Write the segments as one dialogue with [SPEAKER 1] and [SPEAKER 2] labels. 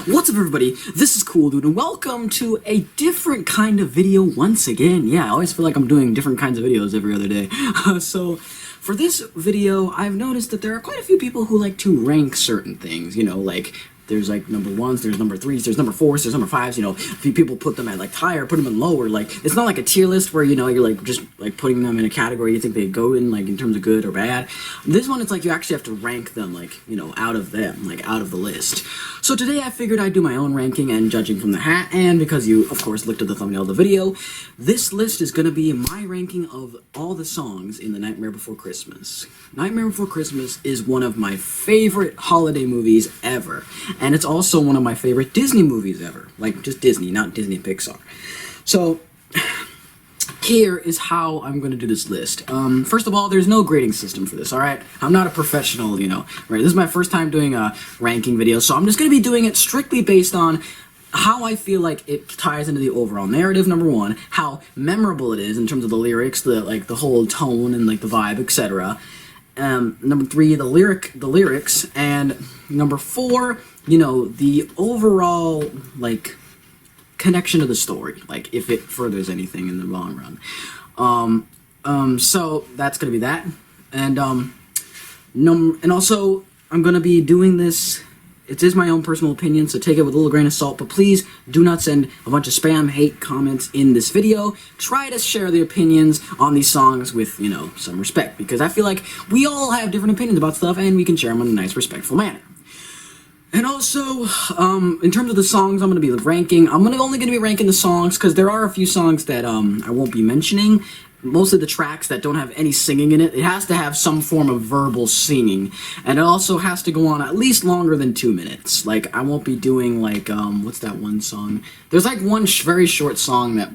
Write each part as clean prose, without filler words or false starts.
[SPEAKER 1] What's up, everybody? This is Cool Dude, and welcome to a different kind of video once again. Yeah, I always feel like I'm doing different kinds of videos every other day. So, for this video, I've noticed that there are quite a few people who like to rank certain things, you know, like there's like number ones, there's number threes, there's number fours, there's number fives, you know, a few people put them at like higher, put them in lower, like, it's not like a tier list where, you know, you're like just like putting them in a category you think they go in, like in terms of good or bad. This one, it's like you actually have to rank them, like, you know, out of them, like out of the list. So today I figured I'd do my own ranking and judging from the hat, and because you, of course, looked at the thumbnail of the video, this list is gonna be my ranking of all the songs in The Nightmare Before Christmas. Nightmare Before Christmas is one of my favorite holiday movies ever. And it's also one of my favorite Disney movies ever. Like, just Disney, not Disney and Pixar. So, here is how I'm going to do this list. First of all, there's no grading system for this, alright? I'm not a professional, you know. Right? This is my first time doing a ranking video, so I'm just going to be doing it strictly based on how I feel like it ties into the overall narrative, number one, how memorable it is in terms of the lyrics, the whole tone and like the vibe, etc. Number three, the lyrics, and number four, you know, the overall, like, connection to the story, like, if it furthers anything in the long run. So, that's gonna be that, and also, I'm gonna be doing this, it is my own personal opinion, so take it with a little grain of salt, but please do not send a bunch of spam hate comments in this video. Try to share the opinions on these songs with, you know, some respect, because I feel like we all have different opinions about stuff, and we can share them in a nice, respectful manner. And also, in terms of the songs I'm going to be ranking, I'm only going to be ranking the songs, because there are a few songs that I won't be mentioning. Mostly the tracks that don't have any singing in it. It has to have some form of verbal singing, and it also has to go on at least longer than 2 minutes. Like, I won't be doing, like, what's that one song? There's, like, one very short song that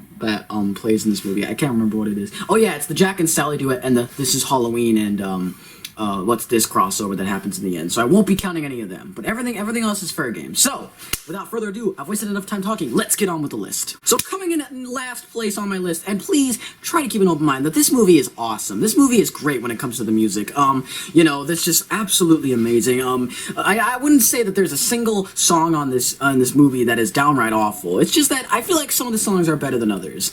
[SPEAKER 1] plays in this movie. I can't remember what it is. Oh, yeah, it's the Jack and Sally duet and the This Is Halloween and, what's this crossover that happens in the end. So I won't be counting any of them, but everything else is fair game. So, without further ado, I've wasted enough time talking, let's get on with the list. So coming in at last place on my list, and please try to keep an open mind that this movie is awesome. This movie is great when it comes to the music. You know, that's just absolutely amazing. I wouldn't say that there's a single song on this movie that is downright awful. It's just that I feel like some of the songs are better than others,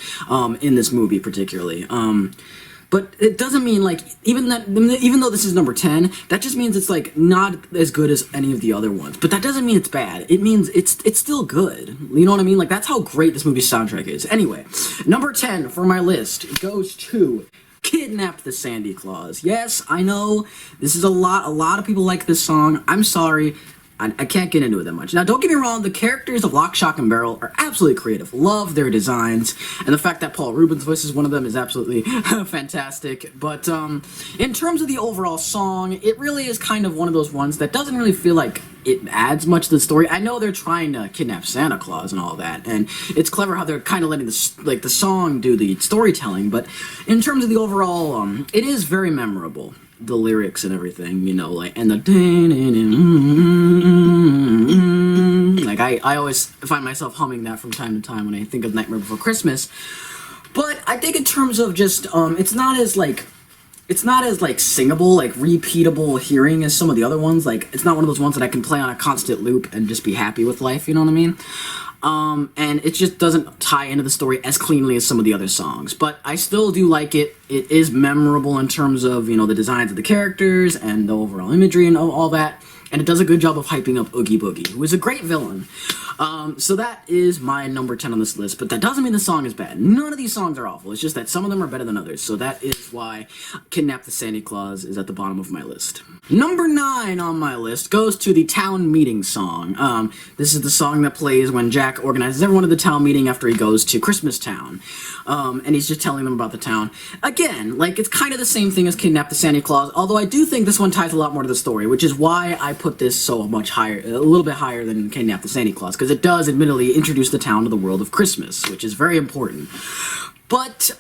[SPEAKER 1] in this movie particularly. But it doesn't mean, like, even though this is number 10, that just means it's, like, not as good as any of the other ones. But that doesn't mean it's bad. It means it's still good. You know what I mean? Like, that's how great this movie's soundtrack is. Anyway, number 10 for my list goes to Kidnap the Sandy Claus. Yes, I know, this is a lot of people like this song. I'm sorry. I can't get into it that much. Now, don't get me wrong, the characters of Lock, Shock, and Barrel are absolutely creative. Love their designs, and the fact that Paul Rubens' voice is one of them is absolutely fantastic. But in terms of the overall song, it really is kind of one of those ones that doesn't really feel like it adds much to the story. I know they're trying to kidnap Santa Claus and all that, and it's clever how they're kind of letting the song do the storytelling, but in terms of the overall, it is very memorable. The lyrics and everything, you know, like, and the like, I always find myself humming that from time to time when I think of Nightmare Before Christmas. But I think in terms of just, it's not as singable, like, repeatable hearing as some of the other ones. Like, it's not one of those ones that I can play on a constant loop and just be happy with life, you know what I mean? And it just doesn't tie into the story as cleanly as some of the other songs. But I still do like it. It is memorable in terms of, you know, the designs of the characters and the overall imagery and all that. And it does a good job of hyping up Oogie Boogie, who is a great villain. So that is my number 10 on this list, but that doesn't mean the song is bad. None of these songs are awful. It's just that some of them are better than others. So that is why Kidnap the Santa Claus is at the bottom of my list. Number 9 on my list goes to the town meeting song. This is the song that plays when Jack organizes everyone at the town meeting after he goes to Christmas Town. And he's just telling them about the town. Again, like, it's kind of the same thing as Kidnap the Santa Claus, although I do think this one ties a lot more to the story, which is why I put this so much higher, a little bit higher than Kidnap the Santa Claus, because it does admittedly introduce the town to the world of Christmas, which is very important. But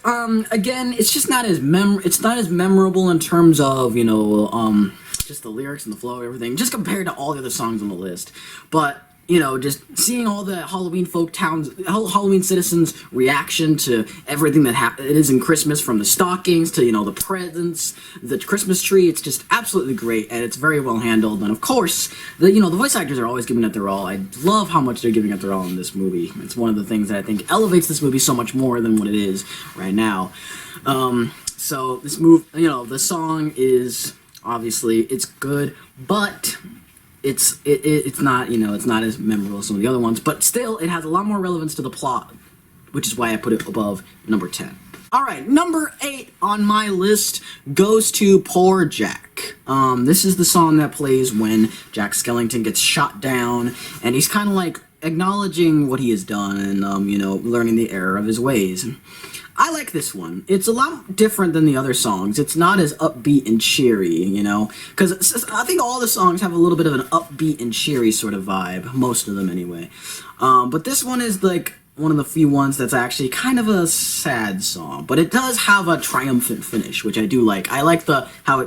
[SPEAKER 1] again, it's just not as memorable in terms of, you know, just the lyrics and the flow and everything, just compared to all the other songs on the list. But you know, just seeing all the Halloween Halloween citizens' reaction to everything that it is in Christmas, from the stockings to, you know, the presents, the Christmas tree. It's just absolutely great, and it's very well handled. And of course, the voice actors are always giving it their all. I love how much they're giving it their all in this movie. It's one of the things that I think elevates this movie so much more than what it is right now. So this the song is obviously it's good, but it's not, you know, it's not as memorable as some of the other ones, but still it has a lot more relevance to the plot, which is why I put it above number 10. Alright, number 8 on my list goes to Poor Jack. This is the song that plays when Jack Skellington gets shot down, and he's kind of like acknowledging what he has done and, you know, learning the error of his ways. I like this one. It's a lot different than the other songs. It's not as upbeat and cheery, you know, because I think all the songs have a little bit of an upbeat and cheery sort of vibe, most of them anyway. But this one is like one of the few ones that's actually kind of a sad song, but it does have a triumphant finish, which I do like. I like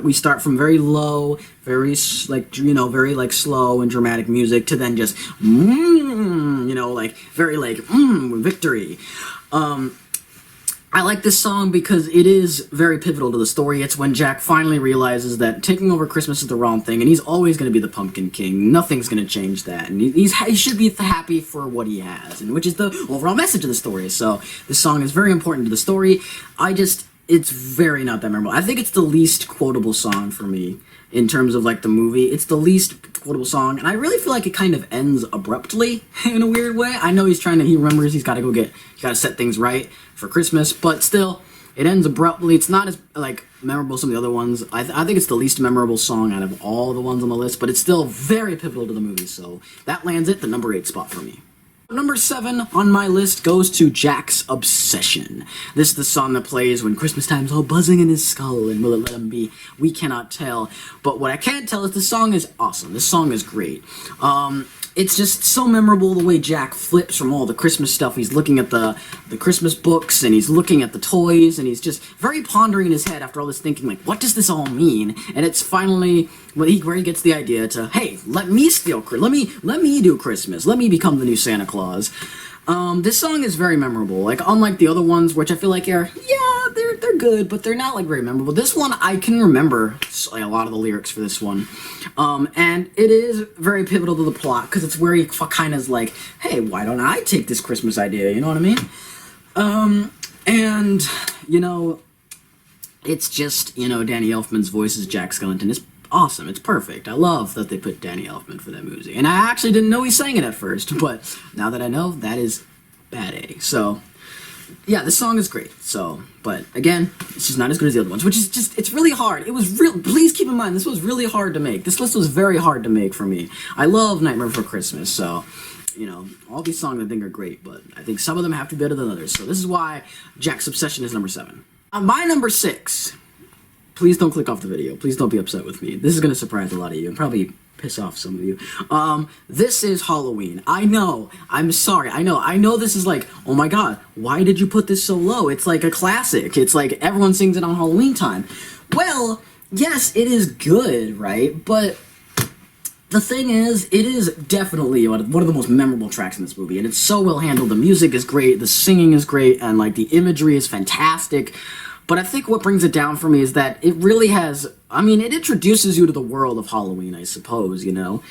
[SPEAKER 1] we start from very low, very like, you know, very like slow and dramatic music to then just you know, like very like victory. I like this song because it is very pivotal to the story. It's when Jack finally realizes that taking over Christmas is the wrong thing, and he's always going to be the Pumpkin King. Nothing's going to change that, and he should be happy for what he has, and which is the overall message of the story. So this song is very important to the story. It's very not that memorable. I think it's the least quotable song for me in terms of like the movie. It's the least quotable song, and I really feel like it kind of ends abruptly in a weird way. I know he remembers he's got to set things right for Christmas, but still, it ends abruptly. It's not as like memorable as some of the other ones. I think it's the least memorable song out of all the ones on the list, but it's still very pivotal to the movie, so that lands it the number 8 spot for me. Number 7 on my list goes to Jack's Obsession. This is the song that plays when Christmas time's all buzzing in his skull, and will it let him be? We cannot tell. But what I can tell is this song is awesome. This song is great. It's just so memorable the way Jack flips from all the Christmas stuff. He's looking at the Christmas books, and he's looking at the toys, and he's just very pondering in his head after all this thinking, like, what does this all mean? And it's finally where he gets the idea to, hey, let me do Christmas. Let me become the new Santa Claus. This song is very memorable. Like, unlike the other ones, which I feel like they're good, but they're not like very memorable. This one, I can remember a lot of the lyrics for this one. And it is very pivotal to the plot, because it's where he kind of is like, hey, why don't I take this Christmas idea, you know what I mean? And, you know, it's just, you know, Danny Elfman's voice as Jack Skellington is awesome. It's perfect. I love that they put Danny Elfman for that movie. And I actually didn't know he sang it at first, but now that I know, that is bad A. So, yeah, this song is great. So, but again, it's just not as good as the other ones, which is just, it's really hard. Please keep in mind, this was really hard to make. This list was very hard to make for me. I love Nightmare Before Christmas, so, you know, all these songs I think are great, but I think some of them have to be better than others. So this is why Jack's Obsession is number 7. My number 6, please don't click off the video. Please don't be upset with me. This is going to surprise a lot of you and probably piss off some of you. This is Halloween. I know. I'm sorry. I know this is like, oh my god, why did you put this so low? It's like a classic. It's like everyone sings it on Halloween time. Well, yes, it is good, right? But the thing is, it is definitely one of the most memorable tracks in this movie, and it's so well handled. The music is great, the singing is great, and like the imagery is fantastic. But I think what brings it down for me is that it really has, I mean, it introduces you to the world of Halloween, I suppose, you know?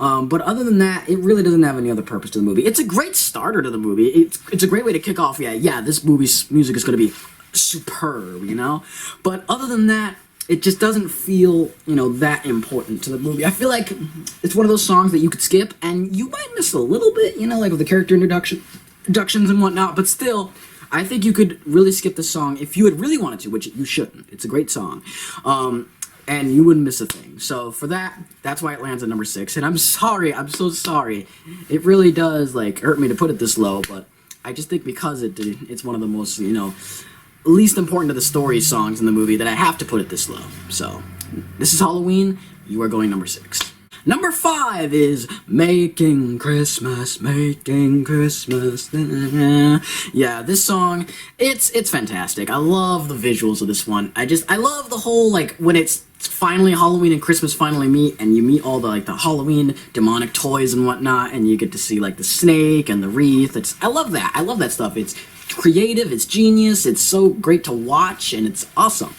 [SPEAKER 1] But other than that, it really doesn't have any other purpose to the movie. It's a great starter to the movie. It's a great way to kick off, yeah, this movie's music is going to be superb, you know? But other than that, it just doesn't feel, you know, that important to the movie. I feel like it's one of those songs that you could skip, and you might miss a little bit, you know, like with the character introductions and whatnot, but still, I think you could really skip the song if you had really wanted to, which you shouldn't. It's a great song. And you wouldn't miss a thing. So for that's why it lands at number 6. And I'm sorry, I'm so sorry. It really does, like, hurt me to put it this low, but I just think because it's one of the most, you know, least important to the story songs in the movie that I have to put it this low. So, this is Halloween. You are going number 6. Number 5 is Making Christmas, Making Christmas. Yeah, this song, it's fantastic. I love the visuals of this one. I love the whole, like, when it's finally Halloween and Christmas finally meet, and you meet all the like the Halloween demonic toys and whatnot, and you get to see like the snake and the wreath. I love that. I love that stuff. It's creative, it's genius, it's so great to watch, and it's awesome.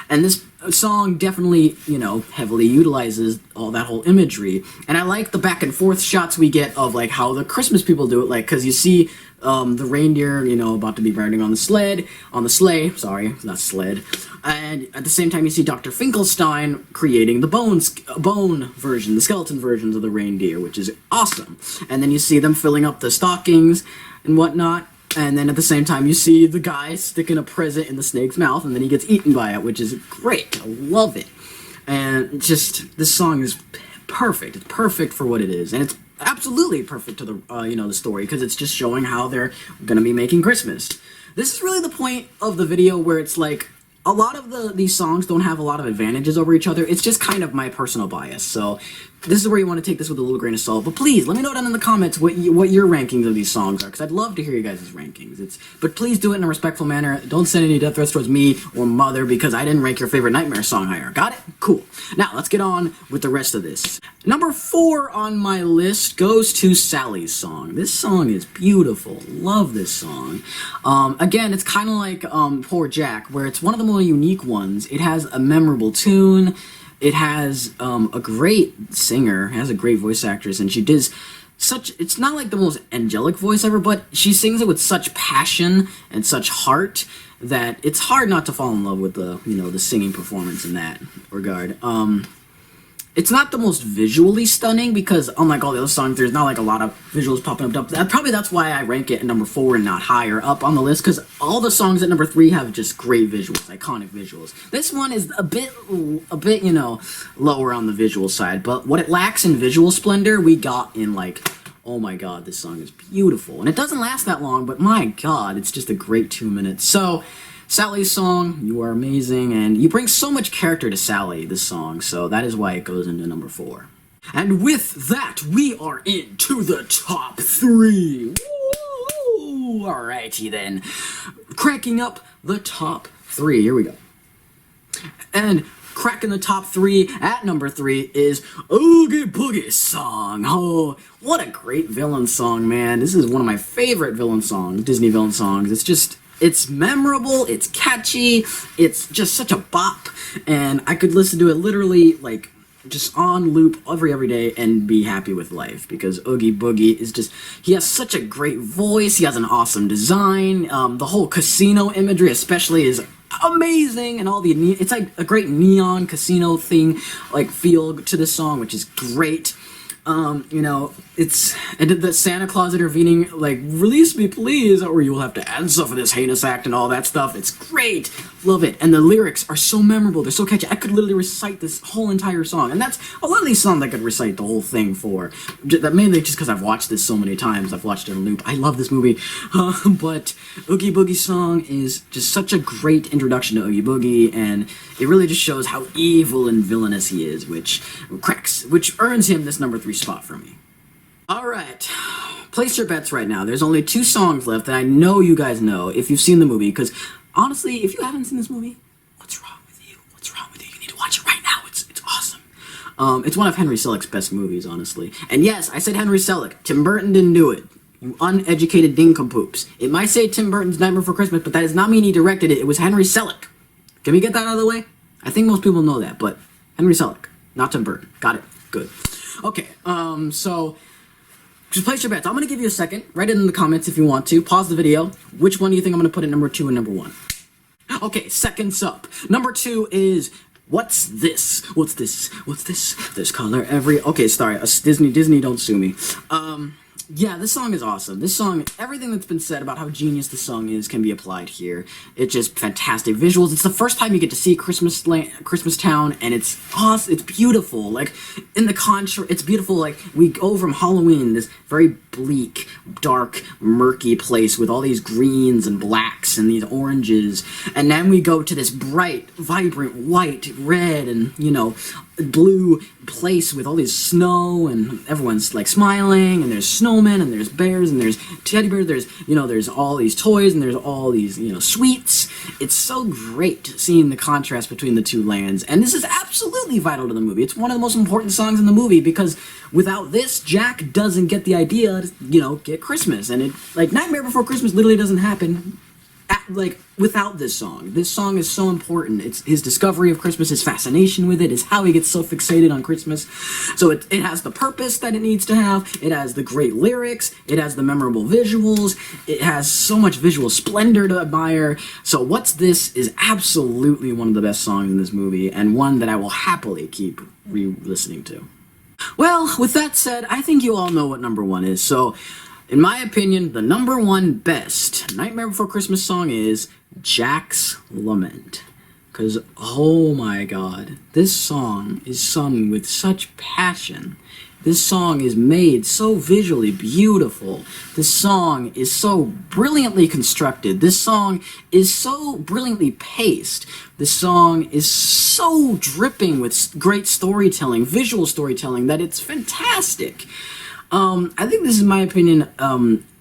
[SPEAKER 1] And this song definitely, you know, heavily utilizes all that whole imagery. And I like the back and forth shots we get of like how the Christmas people do it, like because you see the reindeer, you know, about to be riding on the sleigh, sorry, not sled. And at the same time, you see Dr. Finkelstein creating the bone version, the skeleton versions of the reindeer, which is awesome. And then you see them filling up the stockings and whatnot. And then at the same time, you see the guy sticking a present in the snake's mouth, and then he gets eaten by it, which is great. I love it. And just, this song is perfect. It's perfect for what it is. And it's absolutely perfect to the, you know, the story, because it's just showing how they're going to be making Christmas. This is really the point of the video where it's like, a lot of these songs don't have a lot of advantages over each other. It's just kind of my personal bias. So this is where you want to take this with a little grain of salt. But please, let me know down in the comments what your rankings of these songs are, because I'd love to hear you guys' rankings. But please do it in a respectful manner. Don't send any death threats towards me or Mother, because I didn't rank your favorite Nightmare song higher. Got it? Cool. Now, let's get on with the rest of this. Number 4 on my list goes to Sally's song. This song is beautiful. Love this song. Again, it's kind of like Poor Jack, where it's one of the more unique ones. It has a memorable tune. It has a great singer, has a great voice actress, and she does such, it's not like the most angelic voice ever, but she sings it with such passion and such heart that it's hard not to fall in love with the, you know, the singing performance in that regard. It's not the most visually stunning, because unlike all the other songs, there's not like a lot of visuals popping up. Probably that's why I rank it at number 4 and not higher up on the list, because all the songs at number 3 have just great visuals, iconic visuals. This one is a bit, you know, lower on the visual side, but what it lacks in visual splendor, we got in like, oh my god, this song is beautiful. And it doesn't last that long, but my god, it's just a great 2 minutes. So, Sally's song, you are amazing, and you bring so much character to Sally, this song, so that is why it goes into number 4. And with that, we are into the top 3. Woo! Alrighty then. Cracking up the top 3, here we go. And cracking the top 3 at number 3 is Oogie Boogie's song. Oh, what a great villain song, man. This is one of my favorite villain songs, Disney villain songs. It's just, it's memorable, it's catchy, it's just such a bop, and I could listen to it literally, like, just on loop every day and be happy with life, because Oogie Boogie is just, he has such a great voice, he has an awesome design, the whole casino imagery especially is amazing, and all the, it's like a great neon casino thing, like, feel to this song, which is great. You know, it's, and the Santa Claus intervening, like, release me please, or you will have to answer for this heinous act and all that stuff. It's great. Love it. And the lyrics are so memorable. They're so catchy. I could literally recite this whole entire song. And that's, a lot of these songs I could recite the whole thing for. That mainly just because I've watched this so many times. I've watched it on loop. I love this movie. But Oogie Boogie's song is just such a great introduction to Oogie Boogie, and it really just shows how evil and villainous he is, which earns him this number 3 spot for me. Alright, place your bets right now. There's only 2 songs left that I know you guys know if you've seen the movie, because honestly, if you haven't seen this movie, what's wrong with you? What's wrong with you? You need to watch it right now. It's awesome. It's one of Henry Selick's best movies, honestly. And yes, I said Henry Selick. Tim Burton didn't do it. You uneducated dincompoops. It might say Tim Burton's Nightmare Before Christmas, but that does not mean he directed it. It was Henry Selick. Can we get that out of the way? I think most people know that, but Henry Selick, not Tim Burton. Got it. Good. Okay, so just place your bets. I'm going to give you a second. Write it in the comments if you want to. Pause the video. Which one do you think I'm going to put at number 2 and number 1? Okay, seconds up. Number 2 is, what's this? What's this? What's this? This color every... Okay, sorry. Disney, don't sue me. Yeah, this song is awesome. This song, everything that's been said about how genius the song is can be applied here. It's just fantastic visuals. It's the first time you get to see Christmas Town, and it's awesome. It's beautiful. Like, in the contrast, it's beautiful. Like, we go from Halloween, this very bleak, dark, murky place with all these greens and blacks and these oranges, and then we go to this bright, vibrant white, red, and, you know, blue place with all these snow, and everyone's like smiling, and there's snowmen, and there's bears, and there's teddy bears, there's, you know, there's all these toys, and there's all these, you know, sweets. it's so great seeing the contrast between the two lands, and this is absolutely vital to the movie. It's one of the most important songs in the movie, because without this, Jack doesn't get the idea to, get Christmas, and Nightmare Before Christmas literally doesn't happen without this song. This song is so important. It's his discovery of Christmas, his fascination with it, is how he gets so fixated on Christmas. So it has the purpose that it needs to have, it has the great lyrics, it has the memorable visuals, it has so much visual splendor to admire. So What's This is absolutely one of the best songs in this movie, and one that I will happily keep re-listening to. Well, with that said, I think you all know what number one is, so in my opinion, the number one best Nightmare Before Christmas song is Jack's Lament. Because, oh my god, this song is sung with such passion. This song is made so visually beautiful. This song is so brilliantly constructed. This song is so brilliantly paced. This song is so dripping with great storytelling, visual storytelling, that it's fantastic. I think this is, in my opinion,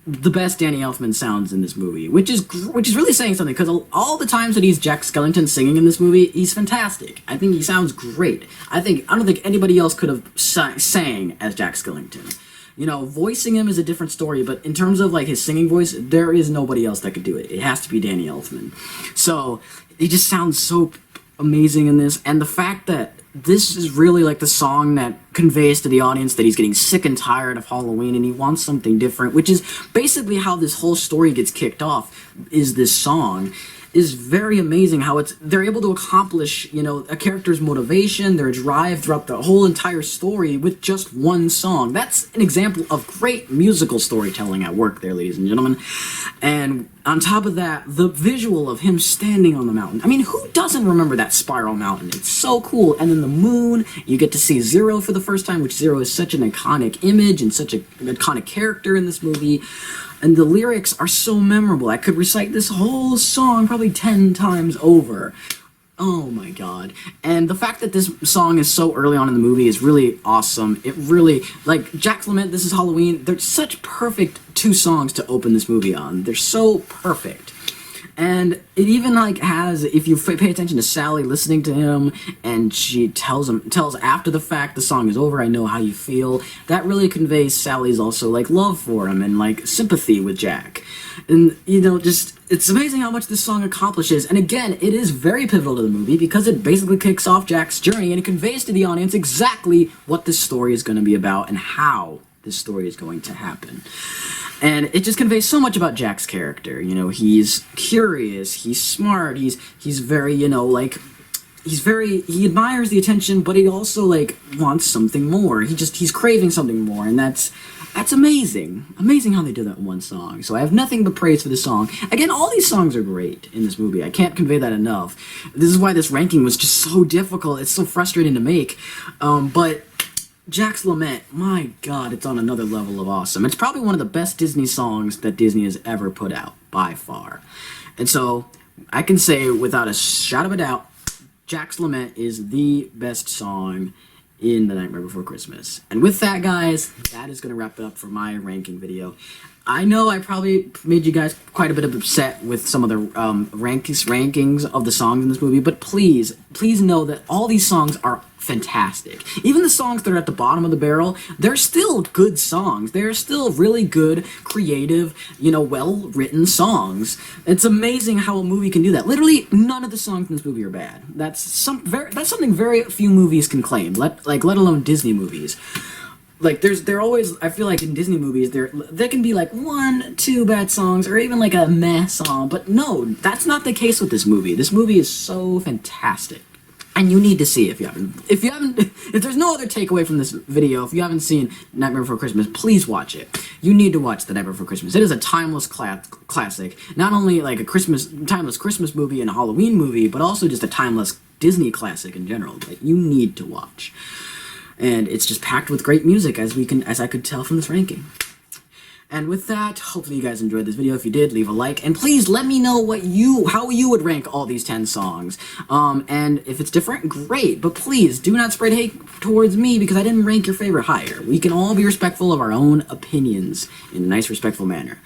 [SPEAKER 1] the best Danny Elfman sounds in this movie, which is really saying something, because all the times that he's Jack Skellington singing in this movie, he's fantastic. I think he sounds great. I don't think anybody else could have sang as Jack Skellington. Voicing him is a different story, but in terms of his singing voice, there is nobody else that could do it. It has to be Danny Elfman. So he just sounds so amazing in this, and the fact that this is really the song that conveys to the audience that he's getting sick and tired of Halloween and he wants something different, which is basically how this whole story gets kicked off, is this song. Is very amazing how they're able to accomplish, a character's motivation, their drive throughout the whole entire story with just one song. That's an example of great musical storytelling at work there, ladies and gentlemen. And on top of that, the visual of him standing on the mountain. I mean, who doesn't remember that spiral mountain? It's so cool. And then the moon, you get to see Zero for the first time, which Zero is such an iconic image and such an iconic character in this movie. And the lyrics are so memorable. I could recite this whole song probably 10 times over. Oh my god. And the fact that this song is so early on in the movie is really awesome. It really, Jack's Lament, This Is Halloween, they're such perfect two songs to open this movie on. They're so perfect. And it even has, if you pay attention to Sally listening to him, and she tells after the fact the song is over, I know how you feel, that really conveys Sally's also love for him and sympathy with Jack. And it's amazing how much this song accomplishes. And again, it is very pivotal to the movie because it basically kicks off Jack's journey and it conveys to the audience exactly what this story is going to be about and how this story is going to happen. And it just conveys so much about Jack's character. He's curious, he's smart, he's very, he admires the attention, but he also, wants something more. He's craving something more, and that's amazing. Amazing how they do that in one song. So I have nothing but praise for this song. Again, all these songs are great in this movie. I can't convey that enough. This is why this ranking was just so difficult. It's so frustrating to make. But Jack's Lament, my god, it's on another level of awesome. It's probably one of the best Disney songs that Disney has ever put out, by far. And so, I can say without a shadow of a doubt, Jack's Lament is the best song in The Nightmare Before Christmas. And with that, guys, that is going to wrap it up for my ranking video. I know I probably made you guys quite a bit upset with some of the rankings of the songs in this movie, but please know that all these songs are fantastic. Even the songs that are at the bottom of the barrel, they're still good songs. They're still really good, creative, well-written songs. It's amazing how a movie can do that. Literally, none of the songs in this movie are bad. That's something very few movies can claim, let alone Disney movies. They're always, I feel in Disney movies, there can be 1, 2 bad songs, or even a meh song, but no, that's not the case with this movie. This movie is so fantastic. And you need to see it if there's no other takeaway from this video, if you haven't seen Nightmare Before Christmas, please watch it. You need to watch The Nightmare Before Christmas. It is a timeless classic. Not only a timeless Christmas movie and a Halloween movie, but also just a timeless Disney classic in general that you need to watch. And it's just packed with great music, as I could tell from this ranking. And with that, hopefully you guys enjoyed this video. If you did, leave a like, and please let me know how you would rank all these 10 songs. And if it's different, great, but please do not spread hate towards me because I didn't rank your favorite higher. We can all be respectful of our own opinions in a nice, respectful manner.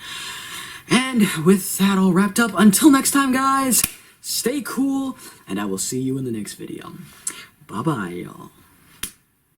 [SPEAKER 1] And with that all wrapped up, until next time, guys, stay cool, and I will see you in the next video. Bye-bye, y'all.